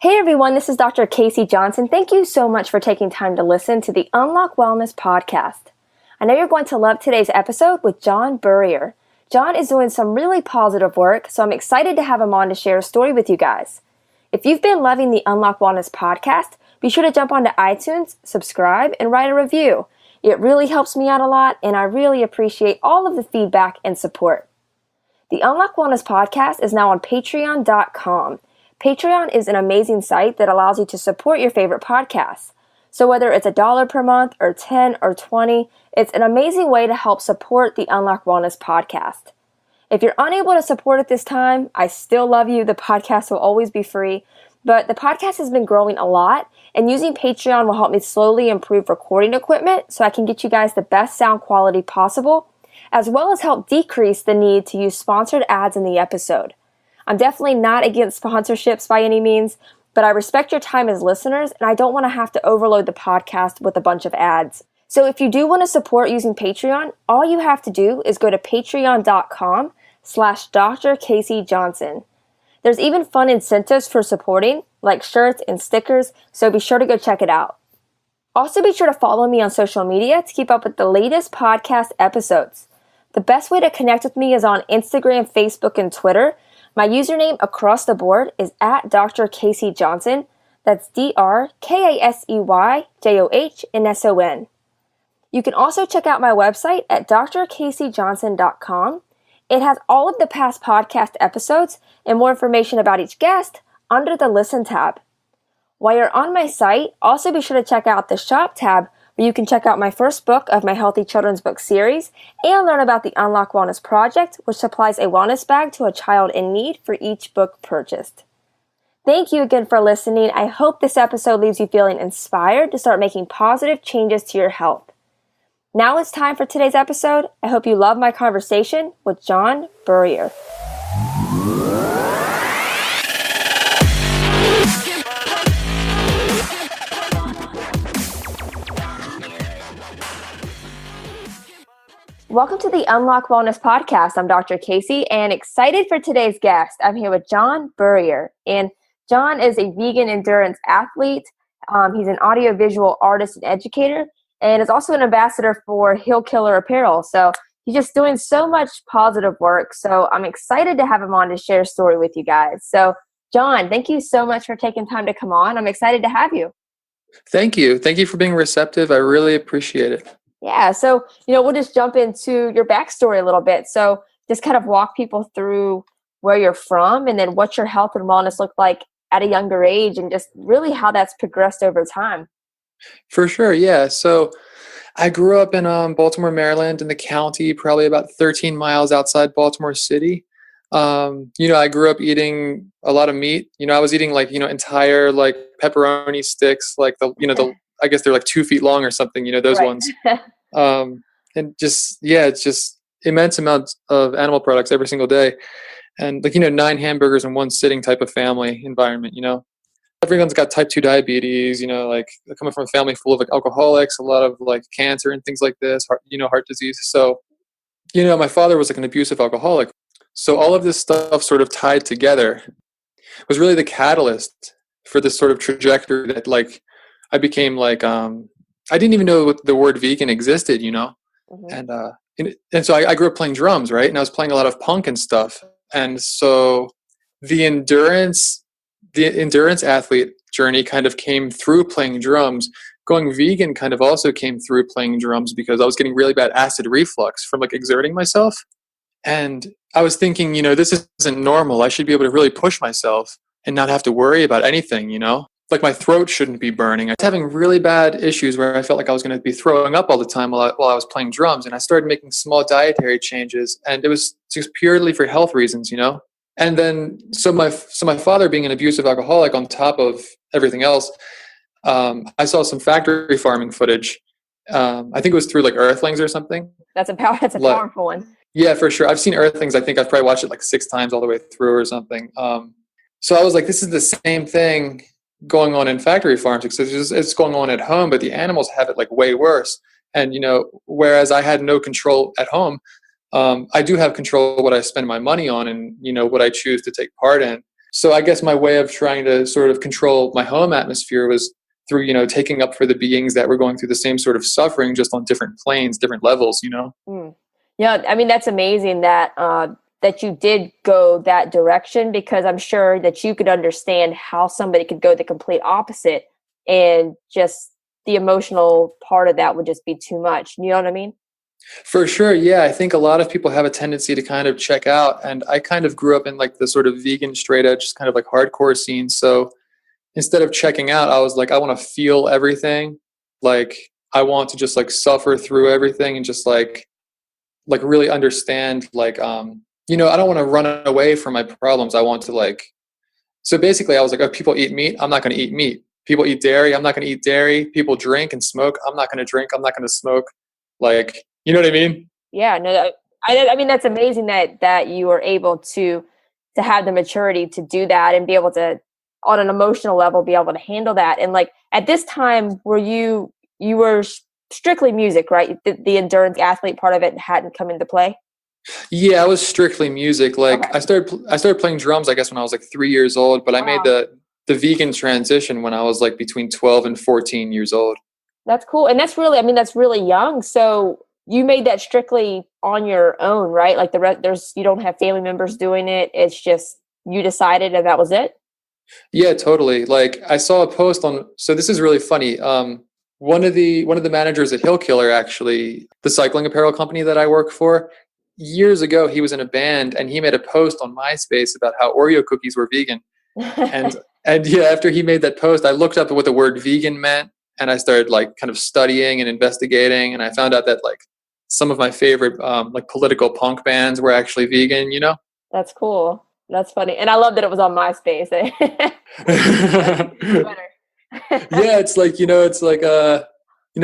Hey everyone, this is Dr. Casey Johnson. Thank you so much for taking time to listen to the Unlock Wellness podcast. I know you're going to love today's episode with Jon Burrier. Jon is doing some really positive work, so I'm excited to have him on to share a story with you guys. If you've been loving the Unlock Wellness podcast, be sure to jump onto iTunes, subscribe, and write a review. It really helps me out a lot, and I really appreciate all of the feedback and support. The Unlock Wellness podcast is now on patreon.com. Patreon is an amazing site that allows you to support your favorite podcasts. So whether it's $1 per month or 10 or 20, it's an amazing way to help support the Unlock Wellness podcast. If you're unable to support it this time, I still love you. The podcast will always be free, but the podcast has been growing a lot, and using Patreon will help me slowly improve recording equipment so I can get you guys the best sound quality possible, as well as help decrease the need to use sponsored ads in the episode. I'm definitely not against sponsorships by any means, but I respect your time as listeners, and I don't want to have to overload the podcast with a bunch of ads. So if you do want to support using Patreon, all you have to do is go to patreon.com/Dr. Casey Johnson. There's even fun incentives for supporting, like shirts and stickers, so be sure to go check it out. Also be sure to follow me on social media to keep up with the latest podcast episodes. The best way to connect with me is on Instagram, Facebook, and Twitter. My username across the board is at Dr. Casey Johnson. That's DrKaseyJohnson. You can also check out my website at drcaseyjohnson.com. It has all of the past podcast episodes and more information about each guest under the Listen tab. While you're on my site, also be sure to check out the Shop tab, where you can check out my first book of my Healthy Children's Book series and learn about the Unlock Wellness Project, which supplies a wellness bag to a child in need for each book purchased. Thank you again for listening. I hope this episode leaves you feeling inspired to start making positive changes to your health. Now it's time for today's episode. I hope you love my conversation with Jon Burrier. Welcome to the Unlock Wellness podcast. I'm Dr. Casey and excited for today's guest. I'm here with Jon Burrier, and Jon is a vegan endurance athlete. He's an audiovisual artist and educator, and is also an ambassador for Hill Killer Apparel. So he's just doing so much positive work. So I'm excited to have him on to share a story with you guys. So Jon, thank you so much for taking time to come on. I'm excited to have you. Thank you. Thank you for being receptive. I really appreciate it. Yeah, so, we'll just jump into your backstory a little bit. So just kind of walk people through where you're from and then what your health and wellness looked like at a younger age and just really how that's progressed over time. For sure, yeah. So I grew up in Baltimore, Maryland, in the county, probably about 13 miles outside Baltimore City. I grew up eating a lot of meat. I was eating entire pepperoni sticks, I guess they're 2 feet long or something, those Right. ones. And it's just immense amounts of animal products every single day. And 9 hamburgers in one sitting type of family environment, Everyone's got type 2 diabetes, coming from a family full of alcoholics, a lot of cancer and things like this, heart disease. So, my father was an abusive alcoholic. So all of this stuff sort of tied together was really the catalyst for this sort of trajectory that I became I didn't even know what the word vegan existed, Mm-hmm. And so I grew up playing drums, right? And I was playing a lot of punk and stuff. And so the endurance athlete journey kind of came through playing drums. Going vegan kind of also came through playing drums because I was getting really bad acid reflux from exerting myself. And I was thinking, this isn't normal. I should be able to really push myself and not have to worry about anything, my throat shouldn't be burning. I was having really bad issues where I felt like I was going to be throwing up all the time while I was playing drums. And I started making small dietary changes, and it was just purely for health reasons, And then, so my father being an abusive alcoholic on top of everything else, I saw some factory farming footage. I think it was through Earthlings or something. That's a powerful one. Yeah, for sure. I've seen Earthlings. I think I've probably watched it 6 times all the way through or something. So I was like, this is the same thing going on in factory farms, because it's going on at home, but the animals have it way worse. And whereas I had no control at home, I do have control of what I spend my money on and what I choose to take part in. So I guess my way of trying to sort of control my home atmosphere was through, taking up for the beings that were going through the same sort of suffering, just on different planes, different levels. Mm. Yeah, I mean, that's amazing that that you did go that direction, because I'm sure that you could understand how somebody could go the complete opposite, and just the emotional part of that would just be too much. You know what I mean? For sure. Yeah. I think a lot of people have a tendency to kind of check out. And I kind of grew up in like the sort of vegan, straight edge, kind of like hardcore scene. So instead of checking out, I was like, I want to feel everything. Like, I want to just like suffer through everything and just like really understand, like, I don't want to run away from my problems. I want to so basically I was like, if people eat meat, I'm not going to eat meat. People eat dairy, I'm not going to eat dairy. People drink and smoke, I'm not going to drink. I'm not going to smoke. Like, you know what I mean? Yeah, no, I mean, that's amazing that you were able to have the maturity to do that and be able to, on an emotional level, be able to handle that. And like at this time, were you were strictly music, right? The endurance athlete part of it hadn't come into play. Yeah, I was strictly music. Like, Okay. I started playing drums, I guess, when I was like 3 years old, but I made Wow. the vegan transition when I was like between 12 and 14 years old. That's cool. And that's really, I mean, that's really young. So you made that strictly on your own, right? Like you don't have family members doing it. It's just you decided and that was it. Yeah, totally. Like, I saw a post on, so this is really funny. One of the managers at Hill Killer, actually, the cycling apparel company that I work for, years ago, he was in a band and he made a post on MySpace about how Oreo cookies were vegan. And and yeah, after he made that post, I looked up what the word vegan meant, and I started like kind of studying and investigating, and I found out that like some of my favorite like political punk bands were actually vegan. That's cool. That's funny. And I love that it was on MySpace. That's even better. Yeah, it's like,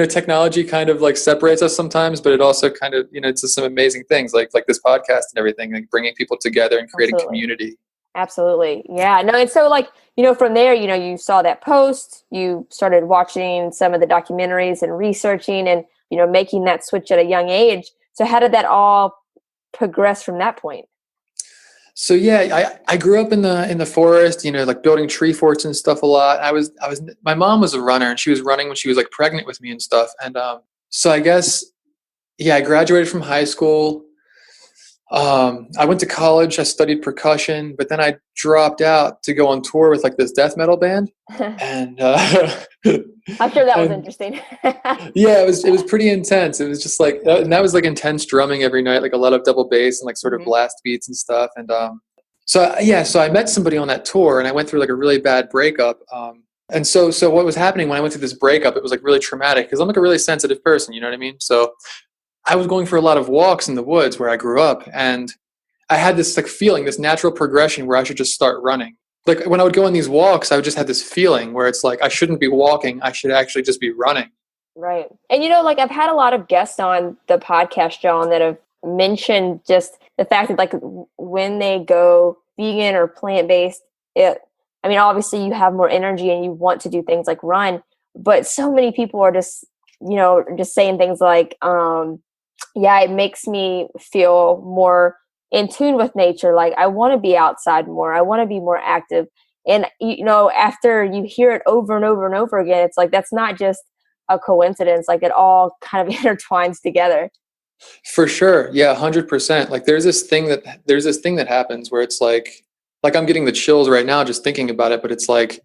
technology kind of like separates us sometimes, but it also kind of, it's just some amazing things like this podcast and everything, like bringing people together and creating Absolutely. community. Absolutely. Yeah. No, and so like, from there, you saw that post, you started watching some of the documentaries and researching and, making that switch at a young age. So how did that all progress from that point? So yeah, I grew up in the forest, like building tree forts and stuff a lot. My mom was a runner, and she was running when she was like pregnant with me and stuff. And so I guess, yeah, I graduated from high school. I went to college. I studied percussion, but then I dropped out to go on tour with like this death metal band. And I'm sure that was and interesting. yeah, it was pretty intense. It was just like, and that was like intense drumming every night, like a lot of double bass and like sort of Mhm. blast beats and stuff. And so I met somebody on that tour, and I went through like a really bad breakup. And so what was happening when I went through this breakup, it was like really traumatic because I'm like a really sensitive person, you know what I mean? So I was going for a lot of walks in the woods where I grew up, and I had this like feeling, this natural progression where I should just start running. Like when I would go on these walks, I would just have this feeling where it's like I shouldn't be walking, I should actually just be running. Right. And like I've had a lot of guests on the podcast, John, that have mentioned just the fact that like when they go vegan or plant-based, I mean, obviously you have more energy and you want to do things like run, but so many people are just, just saying things like, yeah, it makes me feel more in tune with nature. Like I want to be outside more. I want to be more active. And, after you hear it over and over and over again, it's like, that's not just a coincidence. Like it all kind of intertwines together. For sure. Yeah, 100%. Like there's this thing that happens where it's like I'm getting the chills right now just thinking about it, but it's like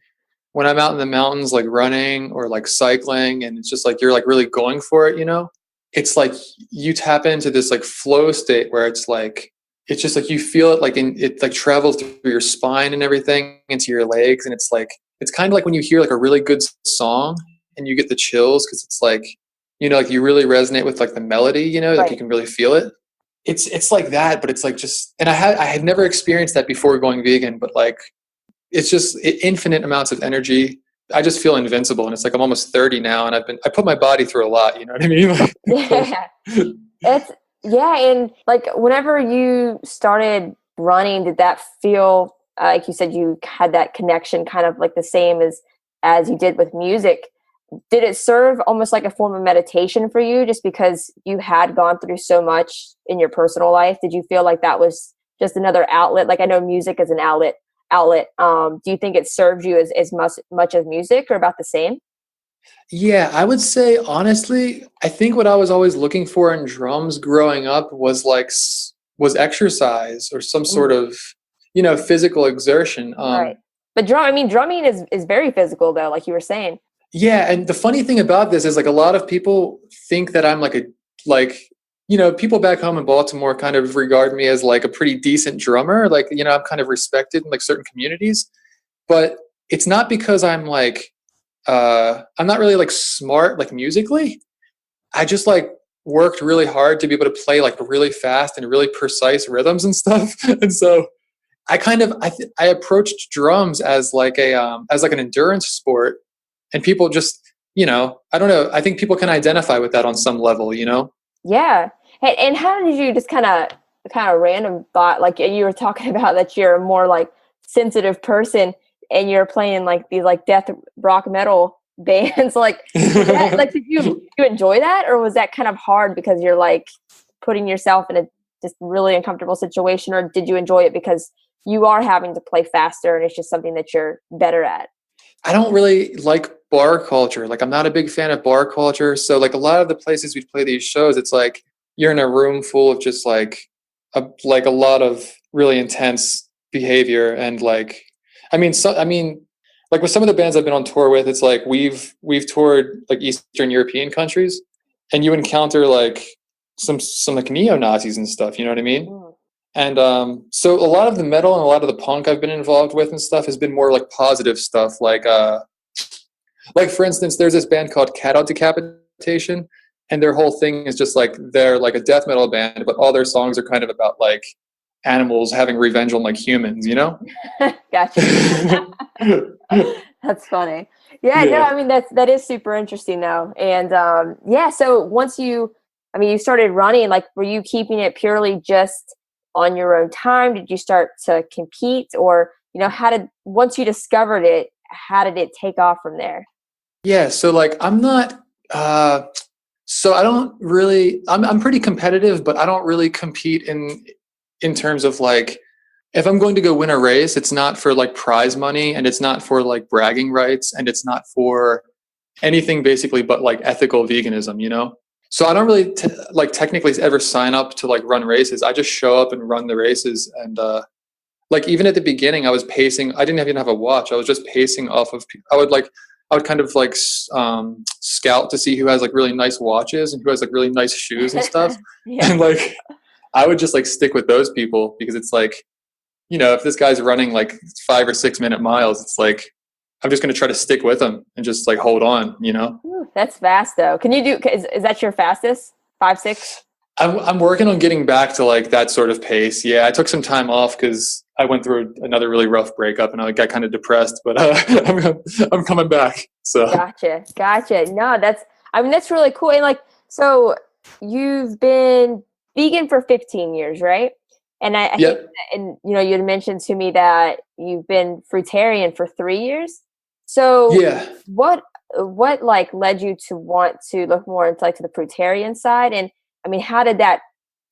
when I'm out in the mountains like running or like cycling, and it's just like you're like really going for it. It's like you tap into this like flow state where it's just like you feel it like it like travels through your spine and everything into your legs, and it's kind of like when you hear like a really good song and you get the chills because it's like like you really resonate with like the melody, like Right. you can really feel it. It's like that, but it's like just, and I had never experienced that before going vegan, but like it's just infinite amounts of energy. I just feel invincible, and it's like I'm almost 30 now, and I put my body through a lot. You know what I mean? Yeah. It's yeah, and like whenever you started running, did that feel like you said you had that connection, kind of like the same as you did with music? Did it serve almost like a form of meditation for you, just because you had gone through so much in your personal life? Did you feel like that was just another outlet? Like I know music is an outlet outlet. Do you think it served you as much as music, or about the same? Yeah, I would say honestly, I think what I was always looking for in drums growing up was was exercise or some sort Mm, of, physical exertion. right. But drumming is very physical though, like you were saying. Yeah, and the funny thing about this is like a lot of people think that I'm like people back home in Baltimore kind of regard me as like a pretty decent drummer. Like, I'm kind of respected in like certain communities, but it's not because I'm not really like smart like musically. I just like worked really hard to be able to play like really fast and really precise rhythms and stuff. And so I approached drums as like an endurance sport, and people just, I don't know, I think people can identify with that on some level. Yeah. Hey, and how did you just kind of random thought, like you were talking about that you're a more like sensitive person and you're playing like these like death rock metal bands, like like did you enjoy that, or was that kind of hard because you're like putting yourself in a just really uncomfortable situation, or did you enjoy it because you are having to play faster and it's just something that you're better at? I don't really like bar culture. Like, I'm not a big fan of bar culture. So like a lot of the places we play these shows, it's like you're in a room full of just like a lot of really intense behavior. And like, like with some of the bands I've been on tour with, it's like we've toured like Eastern European countries, and you encounter like some like neo-Nazis and stuff, you know what I mean? Mm. And so a lot of the metal and a lot of the punk I've been involved with and stuff has been more like positive stuff. Like for instance, there's this band called Cat Out Decapitation, and their whole thing is just like they're like a death metal band, but all their songs are kind of about like animals having revenge on like humans. Gotcha. That's funny. Yeah, no, Yeah. that is super interesting though. And yeah, so once you started running, like were you keeping it purely just on your own time? Did you start to compete, or how did once you discovered it, how did it take off from there? Yeah. So like I'm not so I don't really I'm pretty competitive, but I don't really compete in terms of like if I'm going to go win a race, it's not for like prize money, and it's not for like bragging rights, and it's not for anything basically but like ethical veganism. So I don't really like technically ever sign up to like run races. I just show up and run the races. And like even at the beginning I was pacing. I didn't even have a watch. I was just pacing off of I would kind of like scout to see who has like really nice watches and who has like really nice shoes and stuff. Yeah. And like I would just like stick with those people, because it's like, if this guy's running like 5 or 6 minute miles, it's like I'm just going to try to stick with him and just like hold on. Ooh, that's fast though. Can you do? Is that your fastest? 5, 6? I'm working on getting back to like that sort of pace. Yeah, I took some time off because I went through another really rough breakup and I got kind of depressed. But I'm coming back. So Gotcha. No, that's really cool. And like, so you've been vegan for 15 years, right? And I think, yep, and you had mentioned to me that you've been fruitarian for 3 years. So yeah. what like led you to want to look more into like to the fruitarian side? And how did that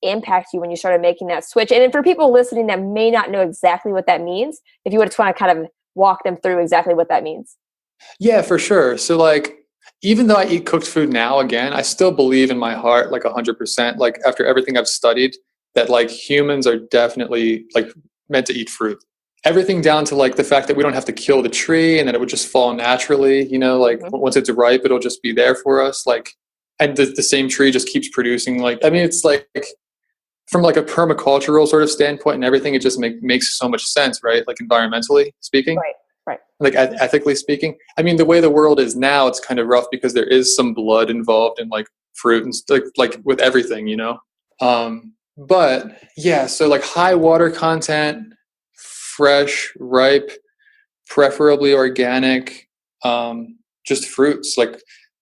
impact you when you started making that switch? And then for people listening that may not know exactly what that means, if you would just want to kind of walk them through exactly what that means. Yeah, for sure. So like, even though I eat cooked food now, again, I still believe in my heart, like 100%, like after everything I've studied, that like humans are definitely like meant to eat fruit. Everything down to like the fact that we don't have to kill the tree and that it would just fall naturally, like Mm-hmm. once it's ripe, it'll just be there for us. Like, and the same tree just keeps producing. Like, it's like from like a permacultural sort of standpoint and everything, it just makes so much sense, right? Like environmentally speaking. Right. Right. Like ethically speaking. The way the world is now, it's kind of rough because there is some blood involved in like fruit and like with everything. But yeah, so like high water content, fresh, ripe, preferably organic, just fruits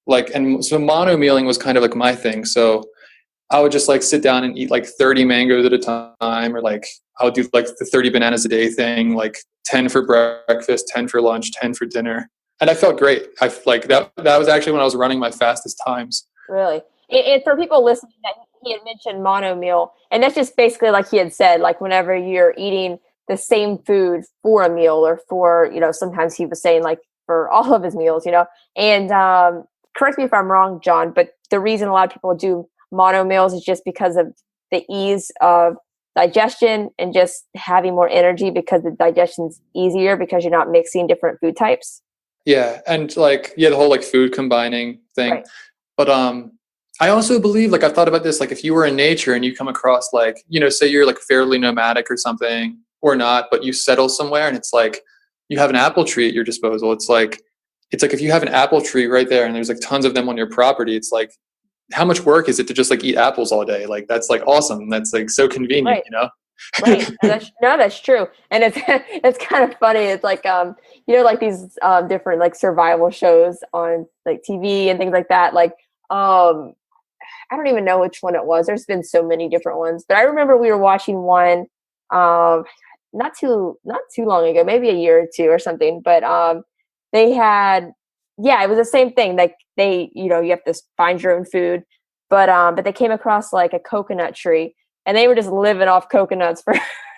and so mono mealing was kind of like my thing. So I would just like sit down and eat like 30 mangoes at a time, or like I would do like the 30 bananas a day thing, like 10 for breakfast, 10 for lunch, 10 for dinner. And I felt great. I like that was actually when I was running my fastest times. Really. And for people listening, that he had mentioned mono meal, and that's just basically like he had said, like whenever you're eating the same food for a meal or for, sometimes he was saying like for all of his meals, and correct me if I'm wrong, John, but the reason a lot of people do mono meals is just because of the ease of digestion and just having more energy because the digestion's easier because you're not mixing different food types. Yeah. And like, yeah, the whole like food combining thing. Right. But I also believe, like, I've thought about this, like if you were in nature and you come across like, say you're like fairly nomadic or something or not, but you settle somewhere and it's like you have an apple tree at your disposal. It's like if you have an apple tree right there and there's like tons of them on your property, it's like, how much work is it to just like eat apples all day? Like, that's like awesome. That's like so convenient, Right. Right. That's true. And it's kind of funny. It's like, like these different like survival shows on like TV and things like that. Like, I don't even know which one it was. There's been so many different ones, but I remember we were watching one, not too long ago, maybe a year or two or something, but, they had, it was the same thing. Like you have to find your own food, but they came across like a coconut tree and they were just living off coconuts for,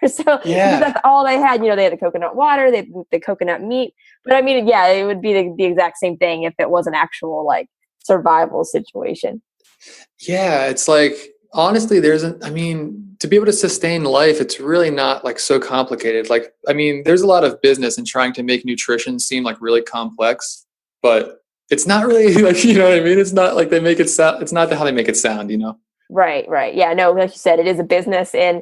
so Yeah. that's all they had. They had the coconut water, they had the coconut meat, but I mean, it would be the exact same thing if it was an actual like survival situation. Yeah. It's like, honestly, to be able to sustain life, it's really not like so complicated. Like, there's a lot of business in trying to make nutrition seem like really complex, but it's not really like, you know what I mean? It's not like they make it sound, it's not how they make it sound, Right. Yeah, no, like you said, it is a business, and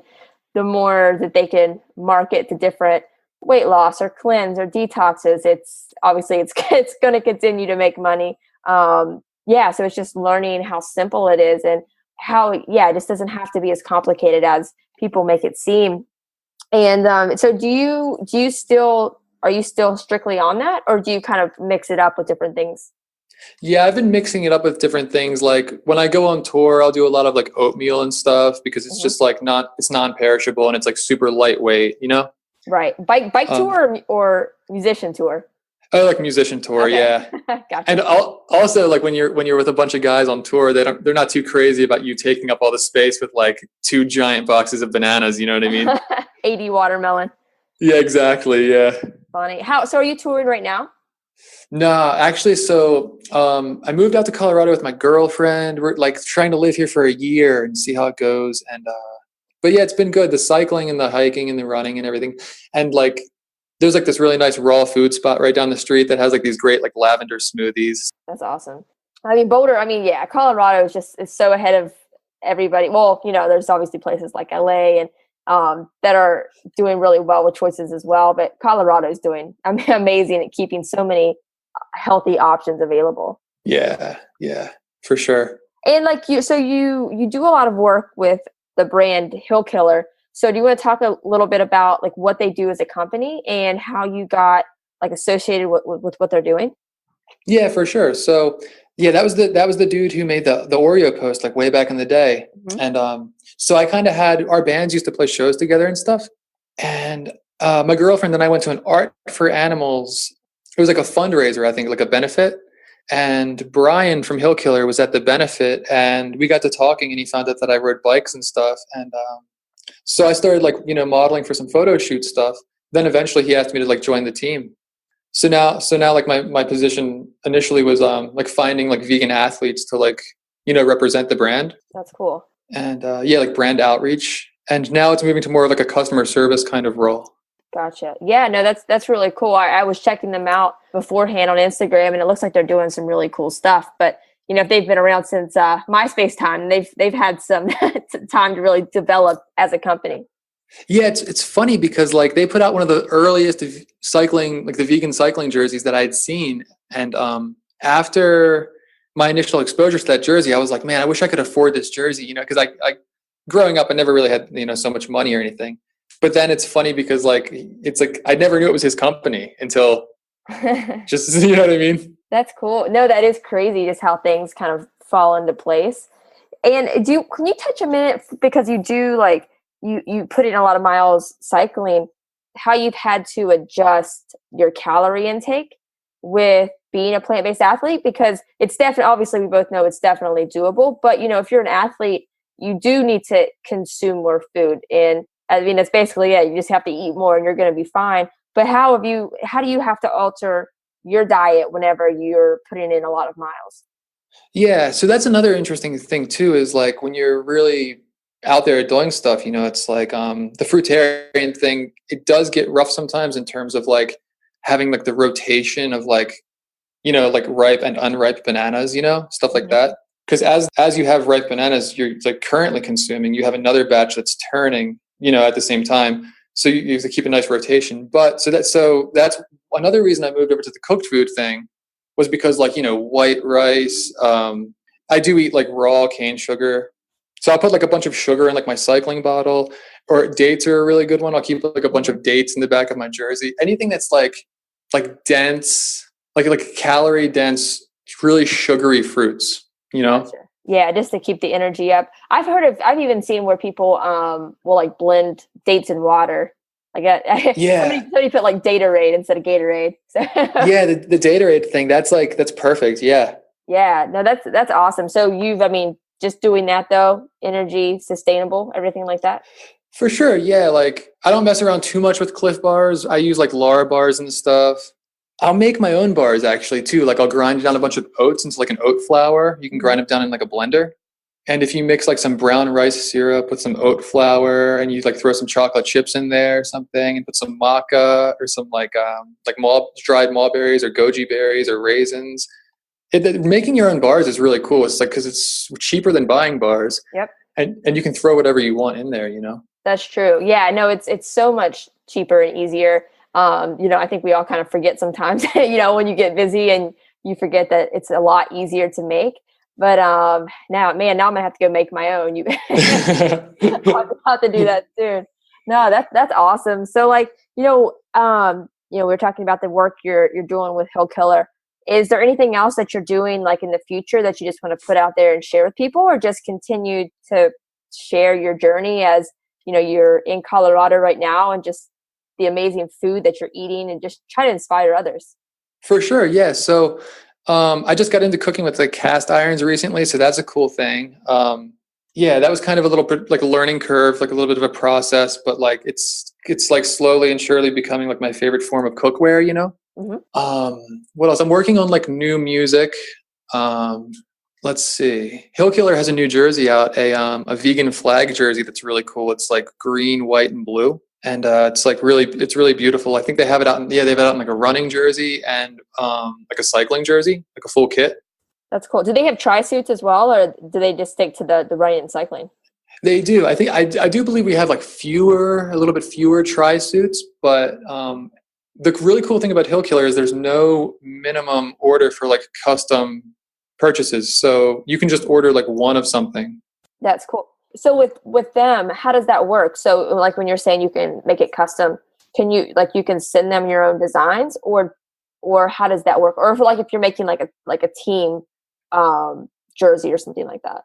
the more that they can market to different weight loss or cleanse or detoxes, it's obviously it's going to continue to make money. So it's just learning how simple it is and how, it just doesn't have to be as complicated as people make it seem. And so are you still strictly on that, or do you kind of mix it up with different things? Yeah, I've been mixing it up with different things. Like when I go on tour, I'll do a lot of like oatmeal and stuff because it's just like it's non-perishable and it's like super lightweight, Right. Bike tour or musician tour? Oh, like musician tour, Okay. yeah. Gotcha. And also like when you're with a bunch of guys on tour, they're not too crazy about you taking up all the space with like 2 giant boxes of bananas, you know what I mean? 80 watermelon. Yeah, exactly. Yeah. Funny. So are you touring right now? No, actually, so I moved out to Colorado with my girlfriend. We're like trying to live here for a year and see how it goes. And but yeah, it's been good. The cycling and the hiking and the running and everything. And like there's like this really nice raw food spot right down the street that has like these great like lavender smoothies. That's awesome. Boulder, Colorado is so ahead of everybody. Well, there's obviously places like LA and that are doing really well with choices as well. But Colorado is doing amazing at keeping so many healthy options available. Yeah, for sure. And like you do a lot of work with the brand Hill Killer. So do you want to talk a little bit about like what they do as a company and how you got like associated with what they're doing? Yeah, for sure. So yeah, that was the dude who made the Oreo post like way back in the day. Mm-hmm. And so I kind of had our bands used to play shows together and stuff. And my girlfriend and I went to an Art for Animals. It was like a fundraiser, I think, like a benefit. And Brian from Hill Killer was at the benefit, and we got to talking, and he found out that I rode bikes and stuff. And so I started like modeling for some photo shoot stuff. Then eventually he asked me to like join the team. So now like my position initially was like finding like vegan athletes to like represent the brand. That's cool. And like brand outreach. And now it's moving to more of like a customer service kind of role. Gotcha. Yeah, no, that's really cool. I was checking them out beforehand on Instagram, and it looks like they're doing some really cool stuff. But if they've been around since MySpace time, they've had some time to really develop as a company. Yeah, it's funny because like they put out one of the earliest cycling, like the vegan cycling jerseys that I'd seen, and after my initial exposure to that jersey, I was like, man, I wish I could afford this jersey, because I growing up, I never really had so much money or anything. But then it's funny because like it's like I never knew it was his company until just you know what I mean? That's cool. No, that is crazy just how things kind of fall into place. And can you touch a minute, because you do like you put in a lot of miles cycling, how you've had to adjust your calorie intake with being a plant-based athlete? Because it's definitely, obviously we both know it's definitely doable, but if you're an athlete, you do need to consume more food. And I mean, that's basically it. You just have to eat more and you're going to be fine. But how do you have to alter your diet whenever you're putting in a lot of miles? Yeah, so that's another interesting thing too, is like when you're really out there doing stuff, it's like the fruitarian thing, it does get rough sometimes in terms of like having like the rotation of like, like ripe and unripe bananas, stuff like Mhm. that. Because as you have ripe bananas, you're like currently consuming, you have another batch that's turning, at the same time. So you have to keep a nice rotation. But so that's another reason I moved over to the cooked food thing was because like, white rice, I do eat like raw cane sugar. So I'll put like a bunch of sugar in like my cycling bottle, or dates are a really good one. I'll keep like a bunch of dates in the back of my jersey. Anything that's like dense, like calorie dense, really sugary fruits, Gotcha. Yeah, just to keep the energy up. I've even seen where people will like blend dates in water. Like Yeah. somebody put like Datorade instead of Gatorade. So Yeah, the Datorade thing, that's perfect. Yeah. yeah, no, that's awesome. So I mean, just doing that though, energy, sustainable, everything like that. For sure. Yeah. Like I don't mess around too much with Cliff bars. I use like Lara bars and stuff. I'll make my own bars actually too. Like I'll grind down a bunch of oats into like an oat flour. You can grind them down in like a blender. And if you mix like some brown rice syrup with some oat flour and you like throw some chocolate chips in there or something and put some maca or some like dried mulberries or goji berries or raisins. Making your own bars is really cool. It's like, cause it's cheaper than buying bars. Yep. And you can throw whatever you want in there, That's true. Yeah, no, it's so much cheaper and easier. I think we all kind of forget sometimes, when you get busy and you forget that it's a lot easier to make. But now I'm gonna have to go make my own. I'll have to do that soon. No, that's awesome. So like, we're talking about the work you're doing with Hill Killer. Is there anything else that you're doing like in the future that you just want to put out there and share with people, or just continue to share your journey as you're in Colorado right now and just the amazing food that you're eating and just try to inspire others? For sure. Yeah. So I just got into cooking with like cast irons recently. So that's a cool thing. Yeah, that was kind of a little bit like a learning curve, like a little bit of a process, but like it's like slowly and surely becoming like my favorite form of cookware, What else? I'm working on like new music. Let's see. Hill Killer has a new jersey out, a vegan flag jersey that's really cool. It's like green, white, and blue, and it's really beautiful. I think they have it out. They have it out in like a running jersey and like a cycling jersey, like a full kit. That's cool. Do they have tri-suits as well, or do they just stick to the running and cycling? They do. I think I do believe we have like a little bit fewer tri-suits, but the really cool thing about Hill Killer is there's no minimum order for like custom purchases. So you can just order like one of something. That's cool. So with them, how does that work? So like when you're saying you can make it custom, can you can send them your own designs, or how does that work? Or if you're making like a team jersey or something like that.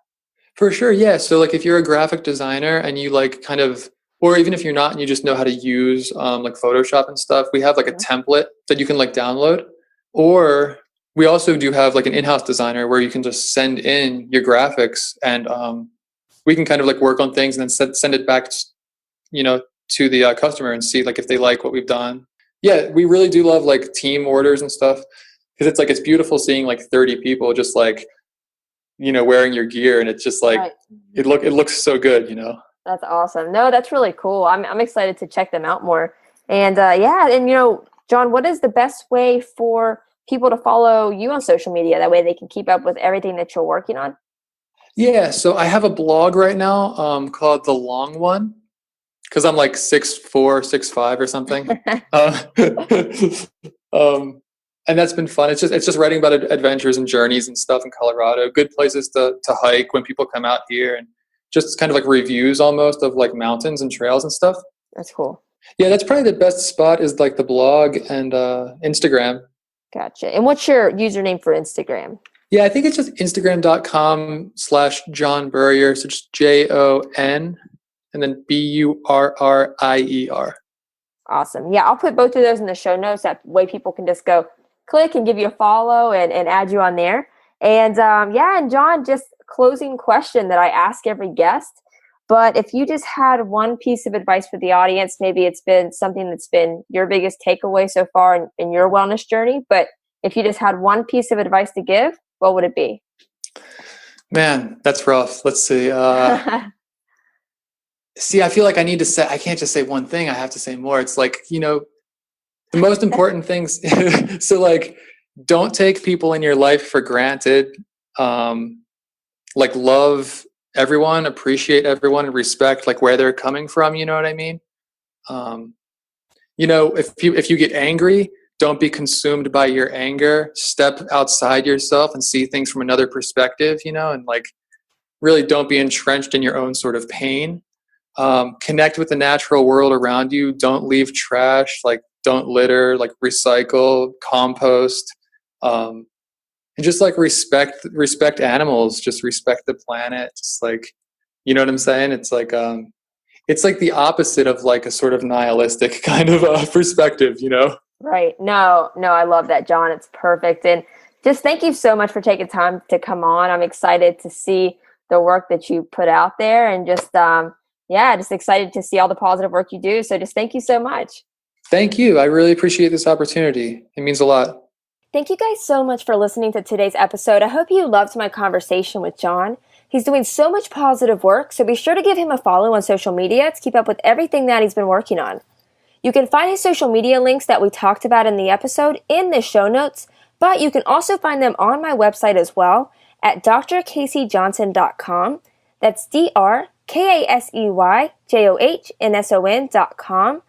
For sure. Yeah. So like if you're a graphic designer and you like kind of, or even if you're not and you just know how to use like Photoshop and stuff, we have like a template that you can like download. Or we also do have like an in-house designer where you can just send in your graphics and we can kind of like work on things and then send it back, to the customer and see like if they like what we've done. Yeah, we really do love like team orders and stuff because it's beautiful seeing like 30 people just like, wearing your gear, and it's just like Right. it looks so good. That's awesome. No, that's really cool. I'm excited to check them out more. And and Jon, what is the best way for people to follow you on social media? That way they can keep up with everything that you're working on. Yeah, so I have a blog right now called The Long One because I'm like 6'4", 6'5" or something. And that's been fun. It's just writing about adventures and journeys and stuff in Colorado. Good places to hike when people come out here, and just kind of like reviews almost of like mountains and trails and stuff. That's cool. Yeah, that's probably the best spot is like the blog and Instagram. Gotcha. And what's your username for Instagram? Yeah, I think it's just Instagram.com/Jon Burrier. So just JON and then BURRIER. Awesome. Yeah, I'll put both of those in the show notes. That way people can just go click and give you a follow and add you on there. And and Jon, just closing question that I ask every guest. But if you just had one piece of advice for the audience, maybe it's been something that's been your biggest takeaway so far in your wellness journey. But if you just had one piece of advice to give, what would it be? Man, that's rough. Let's see. See, I feel like I can't just say one thing. I have to say more. It's like, the most important things. So like, don't take people in your life for granted. Like love everyone, appreciate everyone, and respect like where they're coming from. You know what I mean? If you get angry, don't be consumed by your anger. Step outside yourself and see things from another perspective, and like really don't be entrenched in your own sort of pain. Connect with the natural world around you. Don't leave trash, like don't litter, like recycle, compost, and just like respect animals, just respect the planet. Just like, you know what I'm saying? It's like the opposite of like a sort of nihilistic kind of perspective, Right. No, I love that, Jon. It's perfect. And just thank you so much for taking time to come on. I'm excited to see the work that you put out there, and just, just excited to see all the positive work you do. So just thank you so much. Thank you. I really appreciate this opportunity. It means a lot. Thank you guys so much for listening to today's episode. I hope you loved my conversation with Jon. He's doing so much positive work, so be sure to give him a follow on social media to keep up with everything that he's been working on. You can find his social media links that we talked about in the episode in the show notes, but you can also find them on my website as well at drkaseyjohnson.com. That's drkaseyjohnson.com.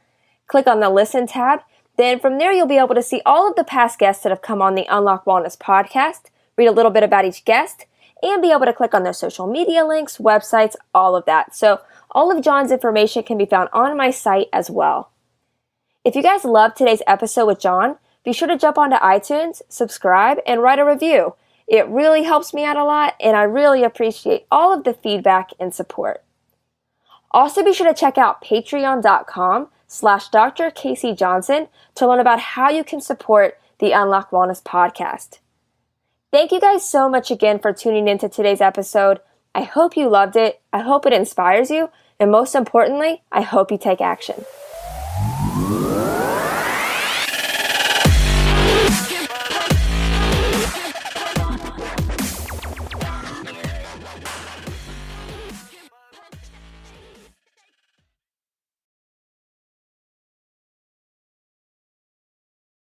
Click on the Listen tab. Then from there, you'll be able to see all of the past guests that have come on the Unlock Wellness podcast, read a little bit about each guest, and be able to click on their social media links, websites, all of that. So all of Jon's information can be found on my site as well. If you guys loved today's episode with Jon, be sure to jump onto iTunes, subscribe, and write a review. It really helps me out a lot, and I really appreciate all of the feedback and support. Also, be sure to check out patreon.com/Dr. Casey Johnson to learn about how you can support the Unlock Wellness podcast. Thank you guys so much again for tuning into today's episode. I hope you loved it. I hope it inspires you. And most importantly, I hope you take action.